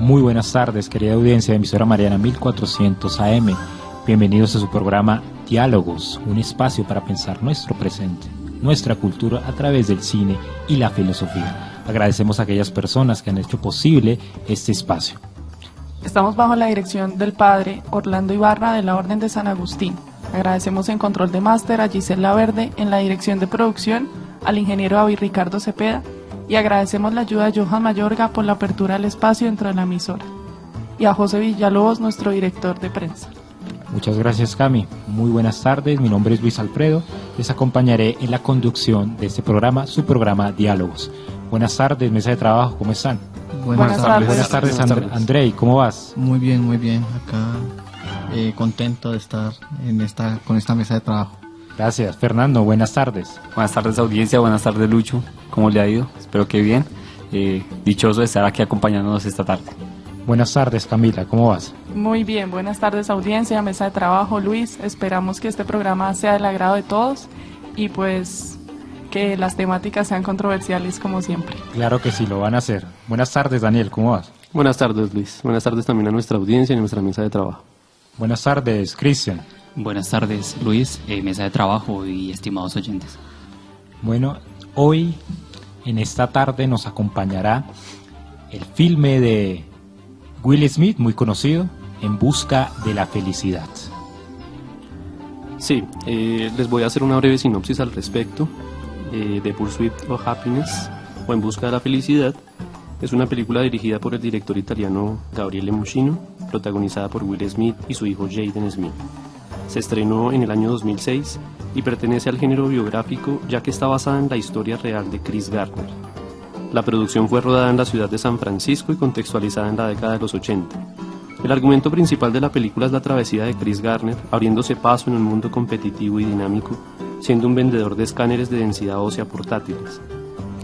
Muy buenas tardes, querida audiencia de emisora Mariana 1400 AM. Bienvenidos a su programa Diálogos, un espacio para pensar nuestro presente, nuestra cultura a través del cine y la filosofía. Agradecemos a aquellas personas que han hecho posible este espacio. Estamos bajo la dirección del padre Orlando Ibarra de la Orden de San Agustín. Agradecemos en control de máster a Gisela Verde, en la dirección de producción al ingeniero David Ricardo Cepeda, y agradecemos la ayuda de Johan Mayorga por la apertura del espacio dentro de la emisora, y a José Villalobos, nuestro director de prensa. Muchas gracias, Cami. Muy buenas tardes, mi nombre es Luis Alfredo, les acompañaré en la conducción de este programa, su programa Diálogos. Buenas tardes, mesa de trabajo, ¿cómo están? Buenas tardes. Buenas tardes, Andrei, ¿cómo vas? Muy bien, acá contento de estar con esta mesa de trabajo. Gracias. Fernando, buenas tardes. Buenas tardes, audiencia, buenas tardes, Lucho. ¿Cómo le ha ido? Espero que bien. Dichoso de estar aquí acompañándonos esta tarde. Buenas tardes, Camila, ¿cómo vas? Muy bien, buenas tardes, audiencia, mesa de trabajo, Luis. Esperamos que este programa sea del agrado de todos y pues que las temáticas sean controversiales como siempre. Claro que sí, lo van a hacer. Buenas tardes, Daniel, ¿cómo vas? Buenas tardes, Luis. Buenas tardes también a nuestra audiencia y a nuestra mesa de trabajo. Buenas tardes, Cristian. Buenas tardes, Luis, mesa de trabajo y estimados oyentes. Bueno, hoy en esta tarde nos acompañará el filme de Will Smith, muy conocido, En busca de la felicidad. Sí, les voy a hacer una breve sinopsis al respecto. The Pursuit of Happiness, o En busca de la felicidad, es una película dirigida por el director italiano Gabriele Muccino, protagonizada por Will Smith y su hijo Jaden Smith. Se estrenó en el año 2006 y pertenece al género biográfico, ya que está basada en la historia real de Chris Gardner. La producción fue rodada en la ciudad de San Francisco y contextualizada en la década de los 80. El argumento principal de la película es la travesía de Chris Gardner, abriéndose paso en un mundo competitivo y dinámico, siendo un vendedor de escáneres de densidad ósea portátiles.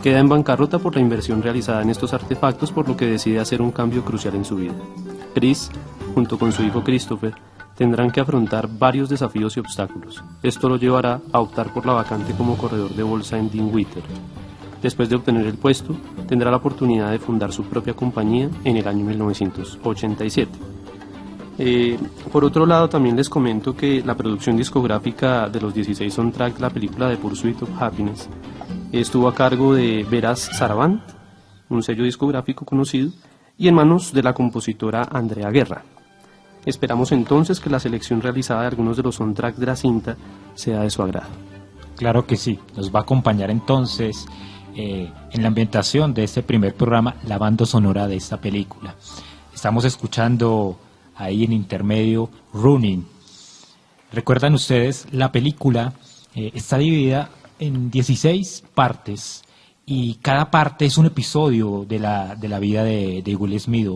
Queda en bancarrota por la inversión realizada en estos artefactos, por lo que decide hacer un cambio crucial en su vida. Chris, junto con su hijo Christopher, tendrán que afrontar varios desafíos y obstáculos. Esto lo llevará a optar por la vacante como corredor de bolsa en Dinwiddie. Después de obtener el puesto, tendrá la oportunidad de fundar su propia compañía en el año 1987. Por otro lado, también les comento que la producción discográfica de los 16 soundtracks de la película The Pursuit of Happiness estuvo a cargo de Beras Saraband, un sello discográfico conocido, y en manos de la compositora Andrea Guerra. Esperamos entonces que la selección realizada de algunos de los soundtracks de la cinta sea de su agrado. Claro que sí, nos va a acompañar entonces en la ambientación de este primer programa la banda sonora de esta película. Estamos escuchando ahí en intermedio Running. ¿Recuerdan ustedes? La película está dividida en 16 partes y cada parte es un episodio de la vida de Will Smith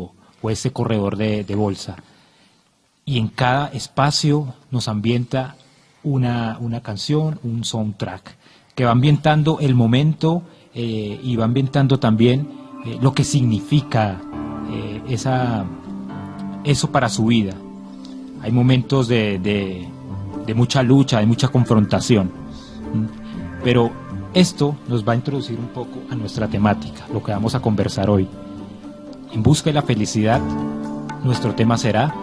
o ese corredor de bolsa. Y en cada espacio nos ambienta una canción, un soundtrack, que va ambientando el momento y va ambientando también lo que significa eso para su vida. Hay momentos de mucha lucha, de mucha confrontación, pero esto nos va a introducir un poco a nuestra temática, lo que vamos a conversar hoy. En busca de la felicidad, nuestro tema será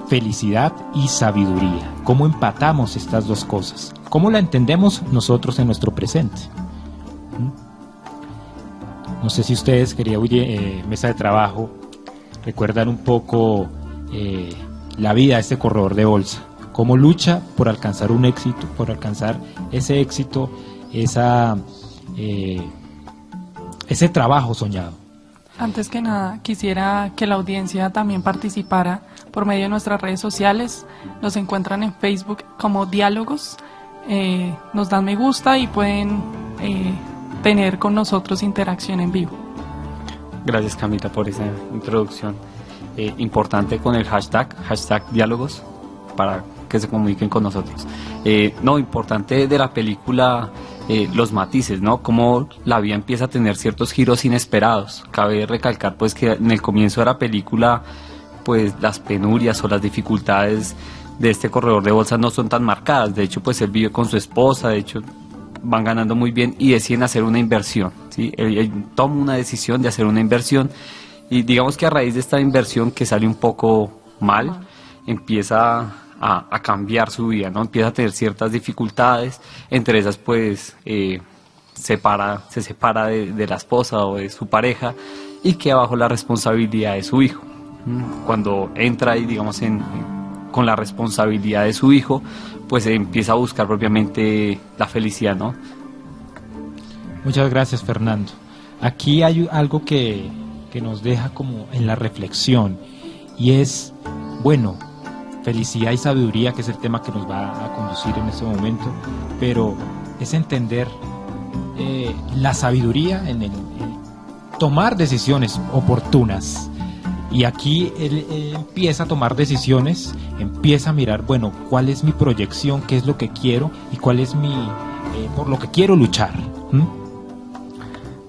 felicidad y sabiduría. ¿Cómo empatamos estas dos cosas? ¿Cómo la entendemos nosotros en nuestro presente? No sé si ustedes, querida mesa de trabajo, recuerdan un poco la vida de este corredor de bolsa. Cómo lucha por alcanzar un éxito, por alcanzar ese éxito, ese trabajo soñado. Antes que nada, quisiera que la audiencia también participara por medio de nuestras redes sociales. Nos encuentran en Facebook como Diálogos, nos dan me gusta y pueden tener con nosotros interacción en vivo. Gracias, Camila, por esa introducción importante con el hashtag Diálogos, para que se comuniquen con nosotros. Importante de la película, los matices, ¿no? Cómo la vida empieza a tener ciertos giros inesperados. Cabe recalcar pues que en el comienzo de la película pues las penurias o las dificultades de este corredor de bolsa no son tan marcadas. De hecho, pues él vive con su esposa, de hecho van ganando muy bien y deciden hacer una inversión, ¿sí? Él toma una decisión de hacer una inversión Y digamos que a raíz de esta inversión que sale un poco mal, empieza a cambiar su vida, ¿no? Empieza a tener ciertas dificultades, entre esas pues se separa de la esposa o de su pareja y queda bajo la responsabilidad de su hijo. Cuando entra ahí, digamos, con la responsabilidad de su hijo, pues empieza a buscar propiamente la felicidad, ¿no? Muchas gracias, Fernando. Aquí hay algo que nos deja como en la reflexión, y es, bueno, felicidad y sabiduría, que es el tema que nos va a conducir en este momento, pero es entender la sabiduría en tomar decisiones oportunas. Y aquí él empieza a tomar decisiones, empieza a mirar, bueno, cuál es mi proyección, qué es lo que quiero y cuál es por lo que quiero luchar.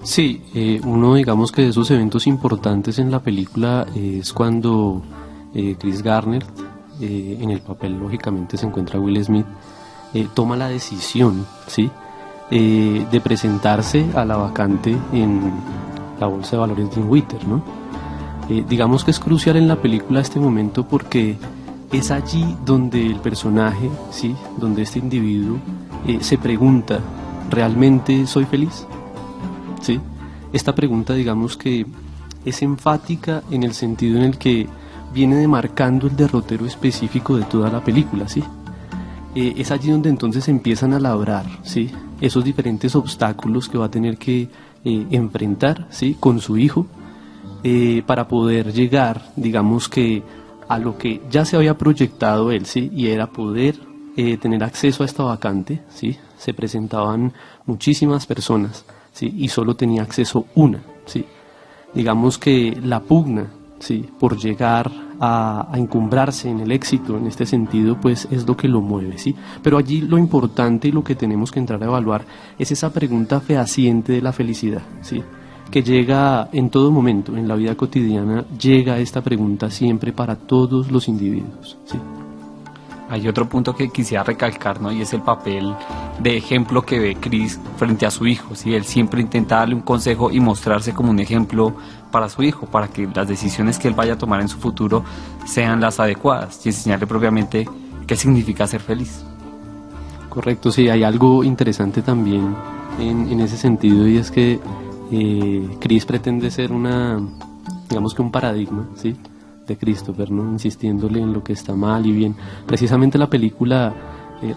Sí, uno digamos que de esos eventos importantes en la película es cuando Chris Garner, en el papel lógicamente se encuentra Will Smith, toma la decisión, ¿sí?, de presentarse a la vacante en la Bolsa de Valores de Twitter, ¿no? Digamos que es crucial en la película este momento porque es allí donde el personaje, ¿sí?, donde este individuo se pregunta, ¿realmente soy feliz? ¿Sí? Esta pregunta digamos que es enfática en el sentido en el que viene demarcando el derrotero específico de toda la película, ¿sí? Es allí donde entonces empiezan a labrar, ¿sí?, esos diferentes obstáculos que va a tener que enfrentar, ¿sí?, con su hijo, para poder llegar, digamos que, a lo que ya se había proyectado él, ¿sí?, y era poder tener acceso a esta vacante, ¿sí? Se presentaban muchísimas personas, ¿sí?, y solo tenía acceso una, ¿sí? Digamos que la pugna, ¿sí?, por llegar a encumbrarse en el éxito en este sentido, pues es lo que lo mueve, ¿sí? Pero allí lo importante y lo que tenemos que entrar a evaluar es esa pregunta fehaciente de la felicidad, ¿sí?, que llega en todo momento, en la vida cotidiana, llega esta pregunta siempre para todos los individuos, ¿sí? Hay otro punto que quisiera recalcar, ¿no?, y es el papel de ejemplo que ve Chris frente a su hijo, ¿sí? Él siempre intenta darle un consejo y mostrarse como un ejemplo para su hijo, para que las decisiones que él vaya a tomar en su futuro sean las adecuadas y enseñarle propiamente qué significa ser feliz. Correcto, sí, hay algo interesante también en ese sentido, y es que Chris pretende ser digamos que un paradigma, ¿sí?, de Christopher, ¿no?, insistiéndole en lo que está mal y bien. Precisamente la película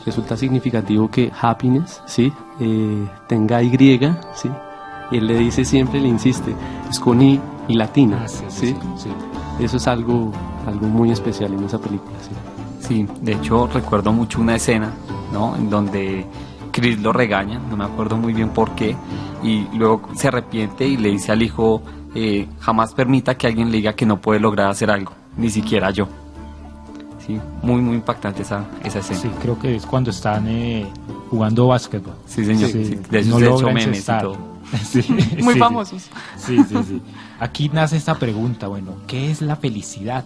resulta significativo que Happiness, ¿sí?, tenga Y, ¿sí?, y él le dice siempre, le insiste, es con I y latina, ¿sí? Eso es algo muy especial en esa película, ¿sí? Sí, de hecho recuerdo mucho una escena, ¿no?, en donde Chris lo regaña, no me acuerdo muy bien por qué, y luego se arrepiente y le dice al hijo, jamás permita que alguien le diga que no puede lograr hacer algo, ni siquiera yo. Sí, muy impactante esa escena. Sí, creo que es cuando están jugando básquetbol. Sí, señor. Sí, sí. De no hecho logra memes y encestar. todo. Sí, Muy sí, famosos. Sí. Aquí nace esta pregunta, bueno, ¿qué es la felicidad?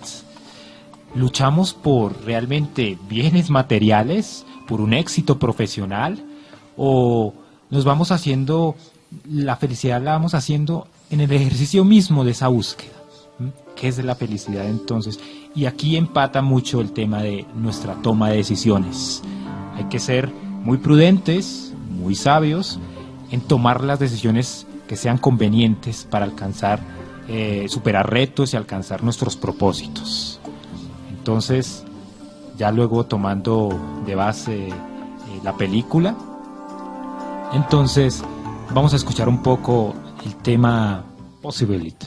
¿Luchamos por realmente bienes materiales, por un éxito profesional, o nos vamos haciendo, la felicidad la vamos haciendo en el ejercicio mismo de esa búsqueda? ¿Qué es la felicidad entonces? Y aquí empata mucho el tema de nuestra toma de decisiones. Hay que ser muy prudentes, muy sabios en tomar las decisiones que sean convenientes para alcanzar, superar retos y alcanzar nuestros propósitos. Entonces, ya luego tomando de base la película, entonces vamos a escuchar un poco el tema Possibility.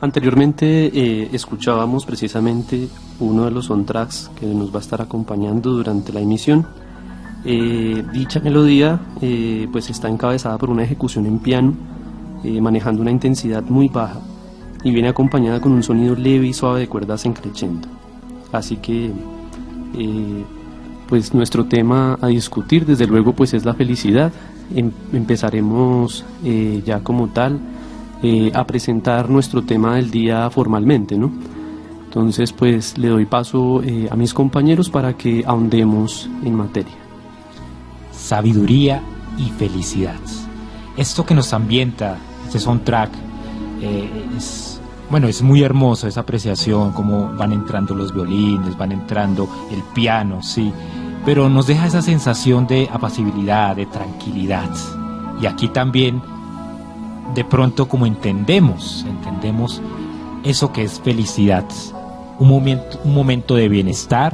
Anteriormente escuchábamos precisamente uno de los soundtracks que nos va a estar acompañando durante la emisión. Dicha melodía pues está encabezada por una ejecución en piano, manejando una intensidad muy baja, y viene acompañada con un sonido leve y suave de cuerdas en crescendo. Así que pues nuestro tema a discutir desde luego pues es la felicidad. Empezaremos ya como tal a presentar nuestro tema del día formalmente, ¿no? Entonces pues le doy paso a mis compañeros para que ahondemos en materia. Sabiduría y felicidad. Esto que nos ambienta, este soundtrack, es muy hermoso, esa apreciación, cómo van entrando los violines, van entrando el piano, sí, pero nos deja esa sensación de apacibilidad, de tranquilidad. Y aquí también, de pronto, como entendemos eso que es felicidad, un momento de bienestar,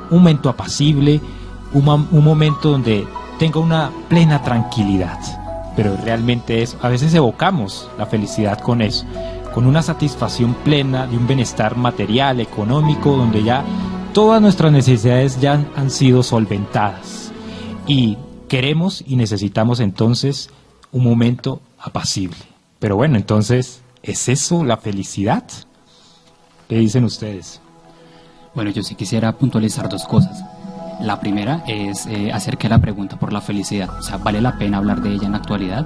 un momento apacible, un momento donde tenga una plena tranquilidad. Pero realmente a veces evocamos la felicidad con eso, con una satisfacción plena de un bienestar material, económico, donde ya todas nuestras necesidades ya han sido solventadas. Y queremos y necesitamos entonces un momento apacible. Pero bueno, entonces, ¿es eso la felicidad? ¿Qué dicen ustedes? Bueno, yo sí quisiera puntualizar dos cosas. La primera es acerca de la pregunta por la felicidad. O sea, ¿vale la pena hablar de ella en la actualidad?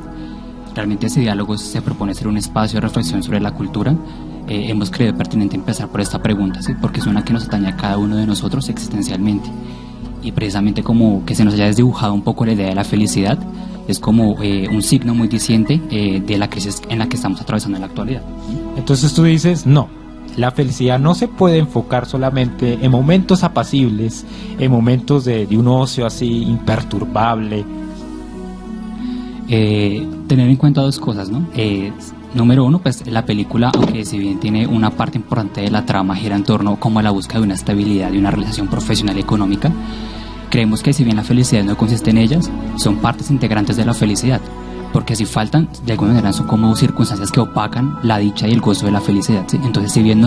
Realmente ese diálogo se propone ser un espacio de reflexión sobre la cultura. Hemos creído pertinente empezar por esta pregunta, ¿sí? Porque es una que nos atañe a cada uno de nosotros existencialmente. Y precisamente como que se nos haya desdibujado un poco la idea de la felicidad, es como un signo muy diciente de la crisis en la que estamos atravesando en la actualidad. Entonces tú dices, no, la felicidad no se puede enfocar solamente en momentos apacibles, en momentos de un ocio así imperturbable. Tener en cuenta dos cosas, ¿no? Número uno, pues la película, aunque si bien tiene una parte importante de la trama, gira en torno como a la búsqueda de una estabilidad y una realización profesional y económica, creemos que si bien la felicidad no consiste en ellas, son partes integrantes de la felicidad, porque si faltan, de alguna manera son como circunstancias que opacan la dicha y el gozo de la felicidad, ¿sí? Entonces, si bien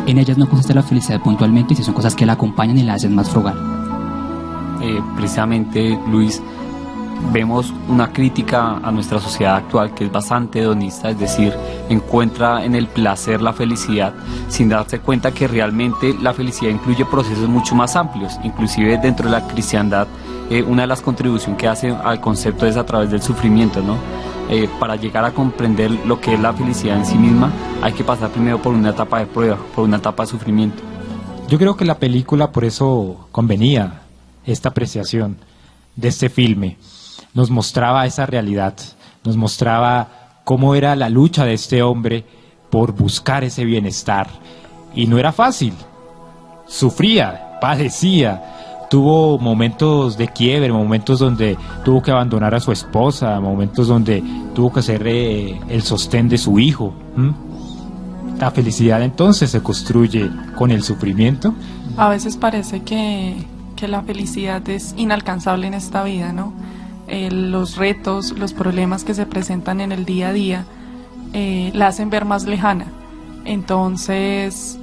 en ellas no consiste la felicidad puntualmente, sí son cosas que la acompañan y la hacen más frugal. Precisamente, Luis, vemos una crítica a nuestra sociedad actual que es bastante hedonista, es decir, encuentra en el placer la felicidad sin darse cuenta que realmente la felicidad incluye procesos mucho más amplios. Inclusive dentro de la cristiandad, una de las contribuciones que hace al concepto es a través del sufrimiento, ¿no? Para llegar a comprender lo que es la felicidad en sí misma, hay que pasar primero por una etapa de prueba, por una etapa de sufrimiento. Yo creo que la película por eso convenía esta apreciación de este filme. Nos mostraba esa realidad, nos mostraba cómo era la lucha de este hombre por buscar ese bienestar. Y no era fácil, sufría, padecía, tuvo momentos de quiebre, momentos donde tuvo que abandonar a su esposa, momentos donde tuvo que ser el sostén de su hijo. La felicidad entonces se construye con el sufrimiento. A veces parece que la felicidad es inalcanzable en esta vida, ¿no? Los retos, los problemas que se presentan en el día a día la hacen ver más lejana. Entonces,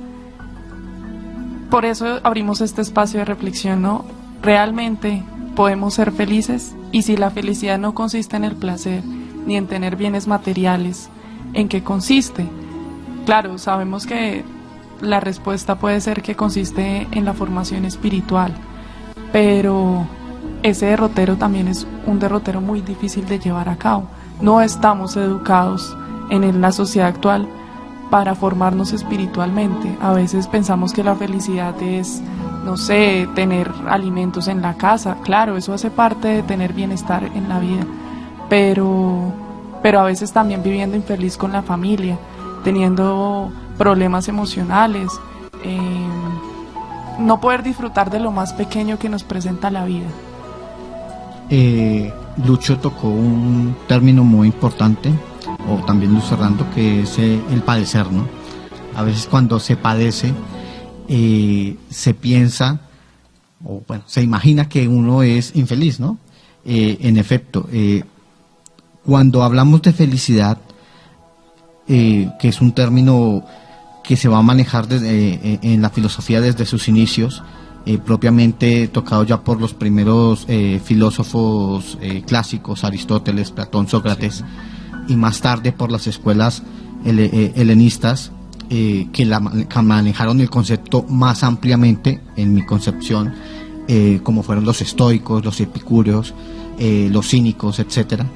por eso abrimos este espacio de reflexión, ¿no? ¿Realmente podemos ser felices? Y si la felicidad no consiste en el placer, ni en tener bienes materiales, ¿en qué consiste? Claro, sabemos que la respuesta puede ser que consiste en la formación espiritual, pero ese derrotero también es un derrotero muy difícil de llevar a cabo. No estamos educados en la sociedad actual para formarnos espiritualmente. A veces pensamos que la felicidad es, no sé, tener alimentos en la casa. Claro, eso hace parte de tener bienestar en la vida, pero a veces también viviendo infeliz con la familia, teniendo problemas emocionales, no poder disfrutar de lo más pequeño que nos presenta la vida. Lucho tocó un término muy importante, o también Luz Fernando, que es el padecer, ¿no? A veces cuando se padece, se piensa, o bueno, se imagina que uno es infeliz, ¿no? En efecto, cuando hablamos de felicidad, que es un término que se va a manejar en la filosofía desde sus inicios, propiamente tocado ya por los primeros filósofos clásicos, Aristóteles, Platón, Sócrates, y más tarde por las escuelas helenistas, que manejaron el concepto más ampliamente, en mi concepción, como fueron los estoicos, los epicúreos, los cínicos, etcétera.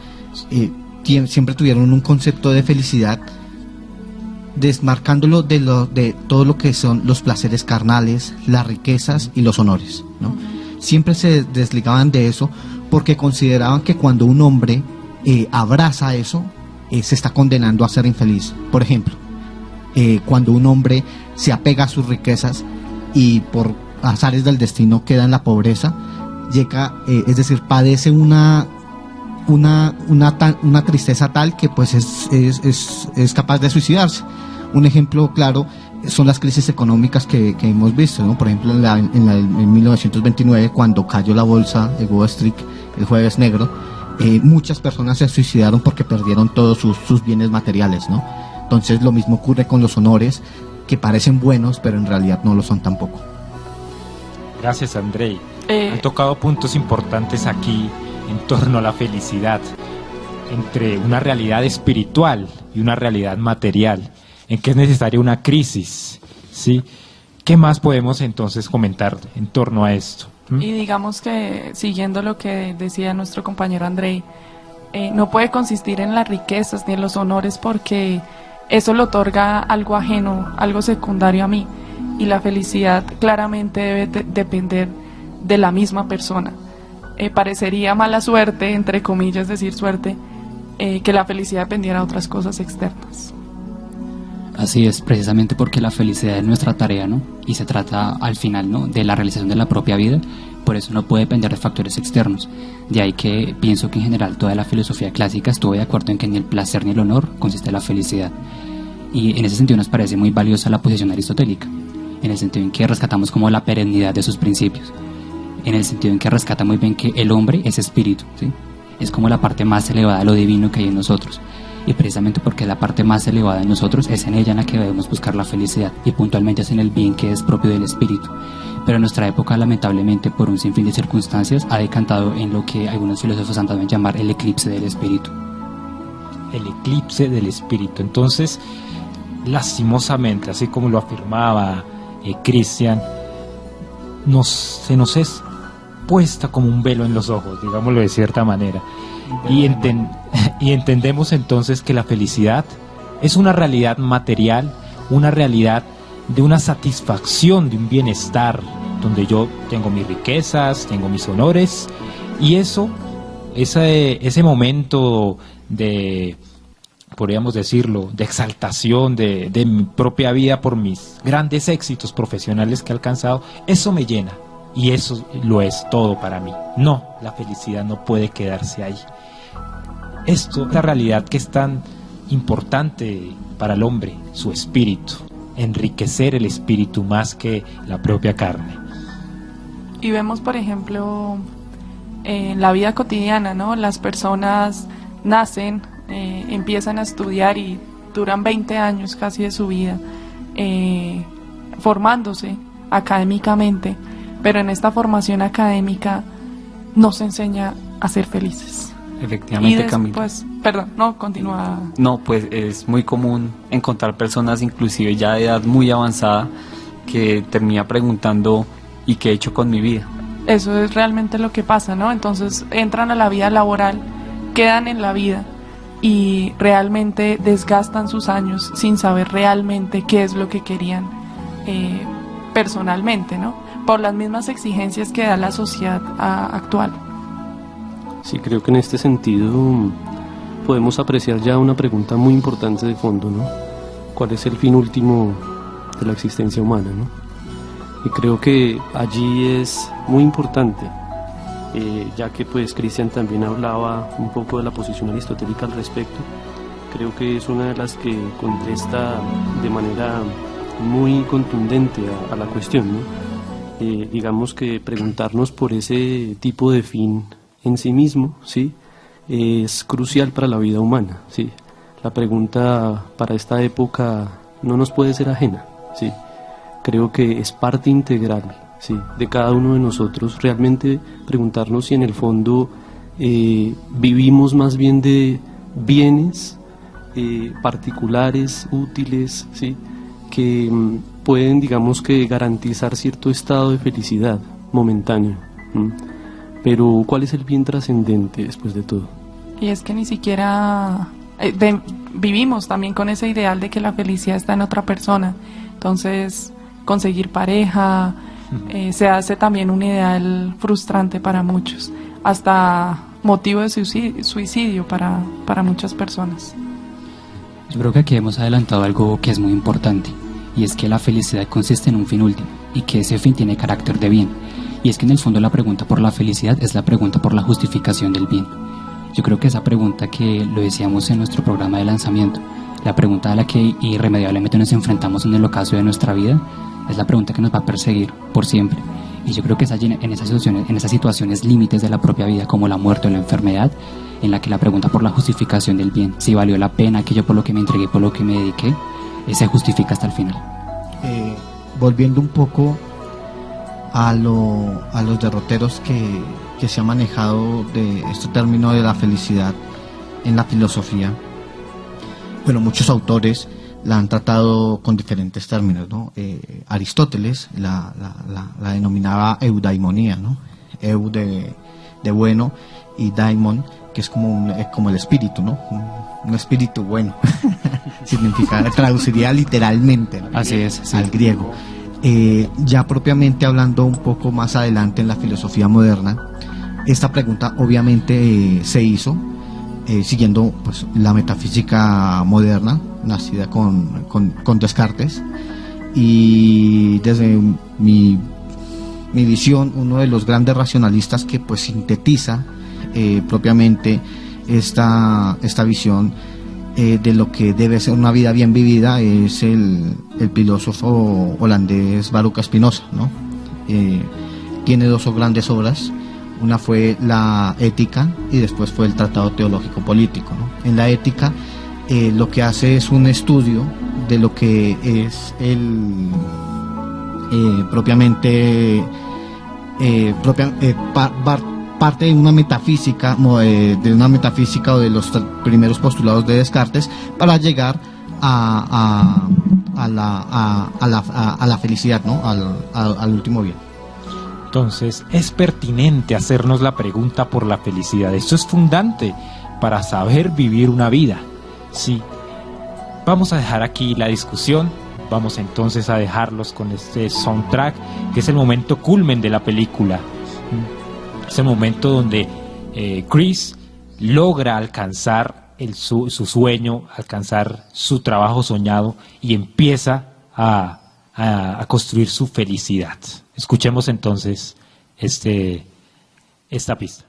Siempre tuvieron un concepto de felicidad desmarcándolo de todo lo que son los placeres carnales, las riquezas y los honores, ¿no? Siempre se desligaban de eso porque consideraban que cuando un hombre abraza eso, se está condenando a ser infeliz. Por ejemplo, cuando un hombre se apega a sus riquezas y por azares del destino queda en la pobreza, es decir, padece una tristeza tal que pues es capaz de suicidarse. Un ejemplo claro son las crisis económicas que hemos visto, ¿no? Por ejemplo, en 1929, cuando cayó la bolsa de Wall Street, el jueves negro, muchas personas se suicidaron porque perdieron todos sus bienes materiales, ¿no? Entonces lo mismo ocurre con los honores, que parecen buenos pero en realidad no lo son tampoco. Gracias, Andrei. Han tocado puntos importantes aquí en torno a la felicidad, entre una realidad espiritual y una realidad material, en que es necesaria una crisis, ¿sí? ¿Qué más podemos entonces comentar en torno a esto? Y digamos que, siguiendo lo que decía nuestro compañero Andrei, no puede consistir en las riquezas ni en los honores, porque eso le otorga algo ajeno, algo secundario a mí, y la felicidad claramente debe depender de la misma persona. Parecería mala suerte, entre comillas decir suerte, que la felicidad dependiera de otras cosas externas. Así es, precisamente porque la felicidad es nuestra tarea, ¿no? Y se trata al final, ¿no?, de la realización de la propia vida, por eso no puede depender de factores externos. De ahí que pienso que en general toda la filosofía clásica estuvo de acuerdo en que ni el placer ni el honor consiste en la felicidad. Y en ese sentido nos parece muy valiosa la posición aristotélica, en el sentido en que rescatamos como la perennidad de sus principios, en el sentido en que rescata muy bien que el hombre es espíritu, ¿sí? Es como la parte más elevada de lo divino que hay en nosotros. Y precisamente porque la parte más elevada de nosotros es en ella en la que debemos buscar la felicidad, y puntualmente es en el bien que es propio del espíritu. Pero en nuestra época, lamentablemente, por un sinfín de circunstancias, ha decantado en lo que algunos filósofos han dado en llamar el eclipse del espíritu. El eclipse del espíritu. Entonces, lastimosamente, así como lo afirmaba Cristian, se nos es puesta como un velo en los ojos, digámoslo de cierta manera. Y entendemos entonces que la felicidad es una realidad material, una realidad de una satisfacción, de un bienestar, donde yo tengo mis riquezas, tengo mis honores, y ese momento de, podríamos decirlo, de exaltación de mi propia vida por mis grandes éxitos profesionales que he alcanzado, eso me llena, y eso lo es todo para mí. No, la felicidad no puede quedarse ahí. La realidad que es tan importante para el hombre, su espíritu, enriquecer el espíritu más que la propia carne. Y vemos, por ejemplo, en la vida cotidiana, ¿no? Las personas nacen, empiezan a estudiar y duran 20 años casi de su vida formándose académicamente, pero en esta formación académica no se enseña a ser felices. Efectivamente, y después, perdón, no, continúa. No, pues es muy común encontrar personas, inclusive ya de edad muy avanzada, que termina preguntando ¿y qué he hecho con mi vida? Eso es realmente lo que pasa, ¿no? Entonces entran a la vida laboral, quedan en la vida y realmente desgastan sus años sin saber realmente qué es lo que querían personalmente, ¿no? Por las mismas exigencias que da la sociedad actual. Sí, creo que en este sentido podemos apreciar ya una pregunta muy importante de fondo, ¿no? ¿Cuál es el fin último de la existencia humana, ¿no? Y creo que allí es muy importante, ya que pues Cristian también hablaba un poco de la posición aristotélica al respecto. Creo que es una de las que contesta de manera muy contundente a la cuestión, ¿no? Digamos que preguntarnos por ese tipo de fin en sí mismo, ¿sí?, es crucial para la vida humana, ¿sí? La pregunta para esta época no nos puede ser ajena, ¿sí? Creo que es parte integral, ¿sí?, de cada uno de nosotros, realmente preguntarnos si en el fondo vivimos más bien de bienes particulares, útiles, ¿sí?, que pueden, digamos, que garantizar cierto estado de felicidad momentáneo. Pero ¿cuál es el bien trascendente después de todo? Y es que ni siquiera vivimos también con ese ideal de que la felicidad está en otra persona. Entonces, conseguir pareja se hace también un ideal frustrante para muchos, hasta motivo de suicidio para muchas personas. Yo creo que aquí hemos adelantado algo que es muy importante, y es que la felicidad consiste en un fin último, y que ese fin tiene carácter de bien. Y es que en el fondo la pregunta por la felicidad es la pregunta por la justificación del bien. Yo creo que esa pregunta, que lo decíamos en nuestro programa de lanzamiento, la pregunta a la que irremediablemente nos enfrentamos en el ocaso de nuestra vida, es la pregunta que nos va a perseguir por siempre. Y yo creo que en esas situaciones límites de la propia vida, como la muerte o la enfermedad, en la que la pregunta por la justificación del bien, si valió la pena aquello por lo que me entregué, por lo que me dediqué, se justifica hasta el final. Volviendo un poco a los derroteros que se ha manejado de este término de la felicidad en la filosofía, bueno, muchos autores la han tratado con diferentes términos, ¿no? Aristóteles la denominaba eudaimonía, ¿no? Eu de bueno, y daimon, que es como el espíritu, ¿no? Un espíritu bueno. Traduciría literalmente, ¿no?, así es, sí, al griego. Ya propiamente hablando un poco más adelante en la filosofía moderna, esta pregunta obviamente se hizo siguiendo, pues, la metafísica moderna, nacida con Descartes, y desde mi visión, uno de los grandes racionalistas que, pues, sintetiza propiamente esta visión de lo que debe ser una vida bien vivida, es el filósofo holandés Baruch Spinoza, ¿no? Tiene dos grandes obras. Una fue la Ética y después fue el Tratado Teológico Político, ¿no? En la Ética lo que hace es un estudio de lo que es parte de una metafísica, o de los primeros postulados de Descartes, para llegar a la felicidad, ¿no?, al último bien. Entonces, es pertinente hacernos la pregunta por la felicidad. Esto es fundante para saber vivir una vida. Sí. Vamos a dejar aquí la discusión. Vamos entonces a dejarlos con este soundtrack, que es el momento culmen de la película. Es el momento donde Chris logra alcanzar su sueño, alcanzar su trabajo soñado, y empieza a construir su felicidad. Escuchemos entonces esta pista.